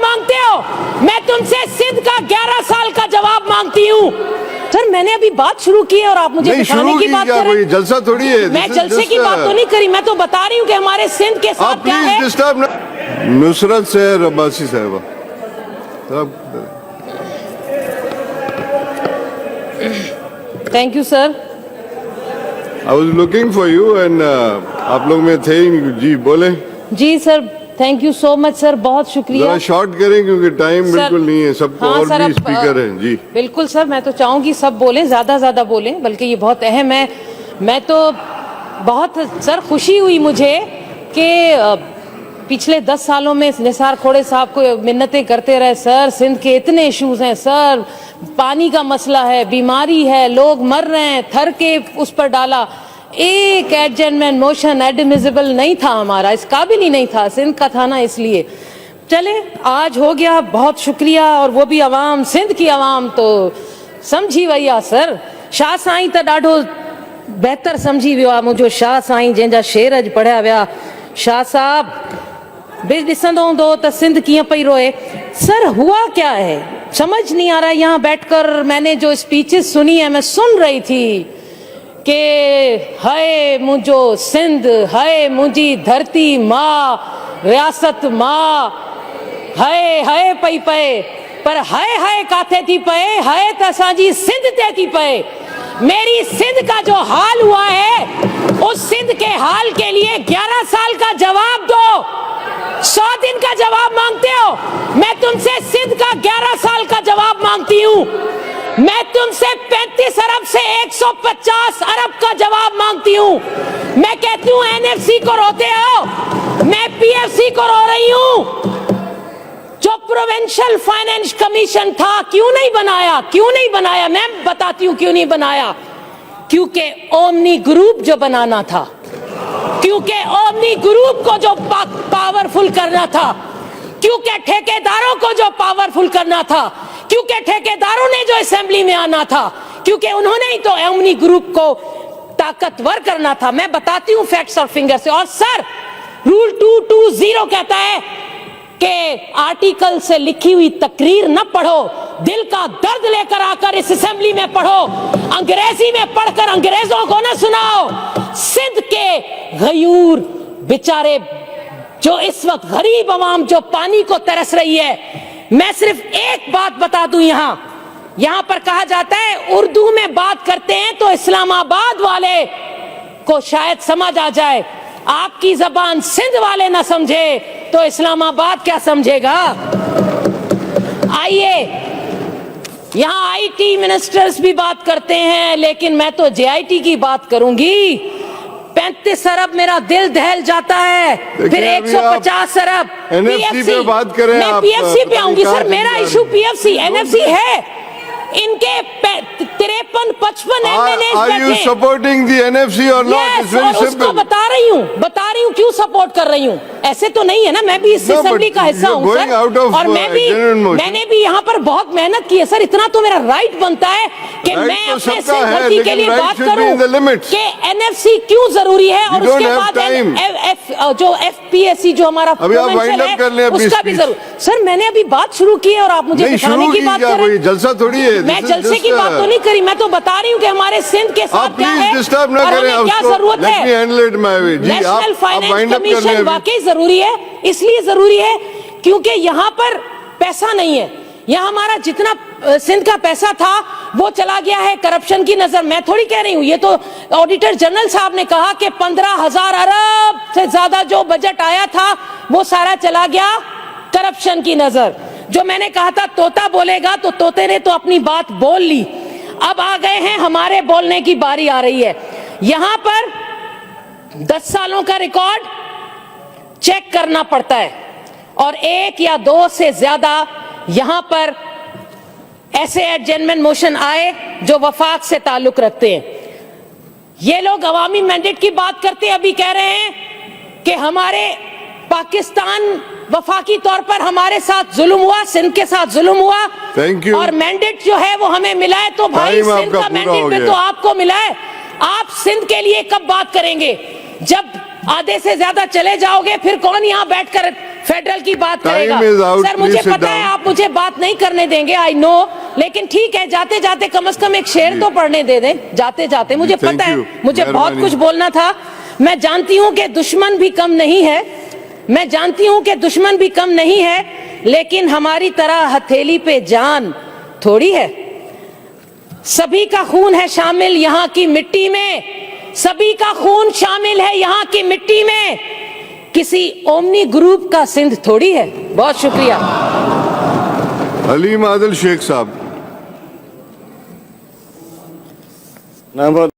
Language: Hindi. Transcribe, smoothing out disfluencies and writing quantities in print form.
मांगते हो? मैं तुमसे सिंध का 11 साल का जवाब मांगती हूँ। सर मैंने अभी बात शुरू की है और आप मुझे दिखाने की बात कर रहे हैं। जलसा थोड़ी है। मैं जलसे की बात तो नहीं करी, मैं तो बता रही हूँ कि हमारे सिंध के साथ क्या है। नुसरत से रब्बासी साहबा thank you sir. I was looking for you and आप लोग में थे जी, बोले। जी sir, thank you so much sir, बहुत शुक्रिया। शॉर्ट करें क्योंकि टाइम बिल्कुल नहीं है, सबको हाँ, और सर, भी स्पीकर हैं जी। बिल्कुल सर, मैं तो चाहूंगी सब बोलें, ज्यादा बोलें, बल्कि ये बहुत अहम है। मैं तो बहुत सर खुशी हुई मुझे कि पिछले 10 सालों में निसार खोड़े साहब को मिन्नतें करते रहे, सर सिंध के इतने इश्यूज हैं, सर पानी का मसला है, बीमारी है, लोग मर रहे हैं, थर के उस पर डाला। एक एडजमेंट मोशन एडमिसिबल नहीं था हमारा, इस काबिल ही नहीं था, सिंध का था ना, इसलिए चले आज हो गया, बहुत शुक्रिया। और वो भी अवाम, सिंध की अवाम तो समझी वही आ सर। शाह साईं तो ॾाढो बेहतर समझी वियो आहे, मुंहिंजो शाह साईं जंहिंजा शेर अॼु पढ़िया विया। शाह साहब बि ॾिसंदो हूंदो त सिंध कीअं पई रोए। सर हुआ क्या है समझ नहीं आ रहा। यहाँ बैठकर मैंने जो स्पीचेस सुनी है, मैं सुन रही थी कि हाय मुझो सिंध, हाय मुझी धरती माँ, रियासत माँ, हाय हाय पई पए, पर हाय हाय काथे थी पए, हाय त असांजी सिंध ते थी पए। मेरी सिंध का जो हाल हुआ है, उस सिंध के हाल के लिए 11 साल का जवाब दो। 100 दिन का जवाब मांगते हो? मैं तुमसे सिंध का 11 साल का जवाब मांगती हूँ। मैं तुमसे 35 अरब से 150 अरब का जवाब मांगती हूँ। मैं कहती हूँ एनएफसी को रोते हो, मैं पीएफसी को रो रही हूँ। जो प्रोविंशियल फाइनेंस कमीशन था, क्यों नहीं बनाया? मैं बताती हूँ क्यों नहीं बनाया। क्योंकि ओमनी ग्रुप जो बनाना था, क्योंकि ओमनी ग्रुप को जो पावरफुल करना था, क्योंकि ठेकेदारों को जो पावरफुल करना था, क्योंकि ठेकेदारों ने जो असेंबली में आना था, क्योंकि उन्होंने ही तो ओमनी ग्रुप को ताकतवर करना था। मैं बताती हूँ फैक्ट्स और फिंगर से। और सर रूल 220 कहता है कि आर्टिकल से लिखी हुई तकरीर न पढ़ो, दिल का दर्द लेकर आकर इस असेंबली में पढ़ो, अंग्रेजी में पढ़कर अंग्रेजों को न सुनाओ। सिंध के गयूर बेचारे, जो इस वक्त गरीब अवाम जो पानी को तरस रही है, मैं सिर्फ एक बात बता दूं। यहाँ पर कहा जाता है उर्दू में बात करते हैं तो इस्लामाबाद वाले को शायद समझ आ जाए, आपकी जबान सिंध वाले ना समझे तो इस्लामाबाद क्या समझेगा। आइए, यहाँ आईटी मिनिस्टर्स भी बात करते हैं, लेकिन मैं तो जेआईटी की बात करूंगी। 35 अरब मेरा दिल दहल जाता है, फिर 150 अरब एनएफसी पे बात करें। मैं पीएफसी पे आऊंगी सर, मेरा इशू पीएफसी एनएफसी है। इनके 53-55 MNS Are you supporting the NFC or not? It's very simple. उसको बता रही हूँ क्यों सपोर्ट कर रही हूँ। ऐसे तो नहीं है ना, मैं भी इस असेंबली का हिस्सा हूँ सर, और मैंने भी यहाँ पर बहुत मेहनत की है सर। इतना तो मेरा राइट बनता है कि मैं अपने सिंध के लिए बात करूँ कि एनएफसी क्यों जरूरी है, और उसके बाद जो एफपीएससी जो हमारा है उसका भी जरूर। सर मैंने अभी बात शुरू की है और आप मुझे दिखाने की बात कर रहे हैं। जलसा थोड़ी है। मैं जलसे की बात तो नहीं करी, मैं तो बता रही हूँ कि हमारे सिंध के साथ क्या है और हमें क्या जरूरत है। नेशनल फाइनेंस कमीशन वाकई जरूरी है, इसलिए जरूरी है क्योंकि यहाँ पर पैसा नहीं है। यहाँ हमारा जितना सिंध का पैसा था वो चला गया है करप्शन की नजर। मैं थोड़ी कह रही हूँ, ये तो ऑडिटर जनरल साहब ने कहा कि 15,000 अरब से ज्यादा जो बजट आया था वो सारा चला गया करप्शन की नजर। जो मैंने कहा था तोता बोलेगा, तो तोते ने तो अपनी बात बोल ली। अब आ गए हैं, हमारे बोलने की बारी आ रही है। यहां पर 10 सालों का रिकॉर्ड चेक करना पड़ता है, और 1 या 2 से ज्यादा यहां पर ऐसे एडजमेंट मोशन आए जो वफाक से ताल्लुक रखते हैं। ये लोग अवामी मैंडेट की बात करते हैं, अभी कह रहे हैं कि हमारे पाकिस्तान वफाकी तौर पर हमारे साथ जुल्म हुआ, सिंध के साथ जुल्म हुआ, और मैंडेट जो है वो हमें मिला है। तो भाई सिंध का मैंडेट भी तो आपको मिला है। आप सिंध के लिए कब बात करेंगे? जब आधे से ज्यादा चले जाओगे, फिर कौन यहाँ बैठकर फेडरल की बात Time करेगा। is out, सर मुझे please sit पता है down. आप मुझे बात नहीं करने देंगे, आई नो, लेकिन ठीक है, जाते जाते कम से कम एक शेर तो पढ़ने दे दें जाते जाते। मुझे Thank पता है you. मुझे बहुत मेहरबानी। कुछ बोलना था। मैं जानती हूं कि दुश्मन भी कम नहीं है, मैं जानती हूं कि दुश्मन भी कम नहीं है, लेकिन हमारी तरह हथेली पे जान थोड़ी है। सभी का खून है शामिल यहाँ की मिट्टी में, सभी का खून शामिल है यहाँ की मिट्टी में, किसी ओमनी ग्रुप का सिंध थोड़ी है। बहुत शुक्रिया। हलीम आदिल शेख साहब।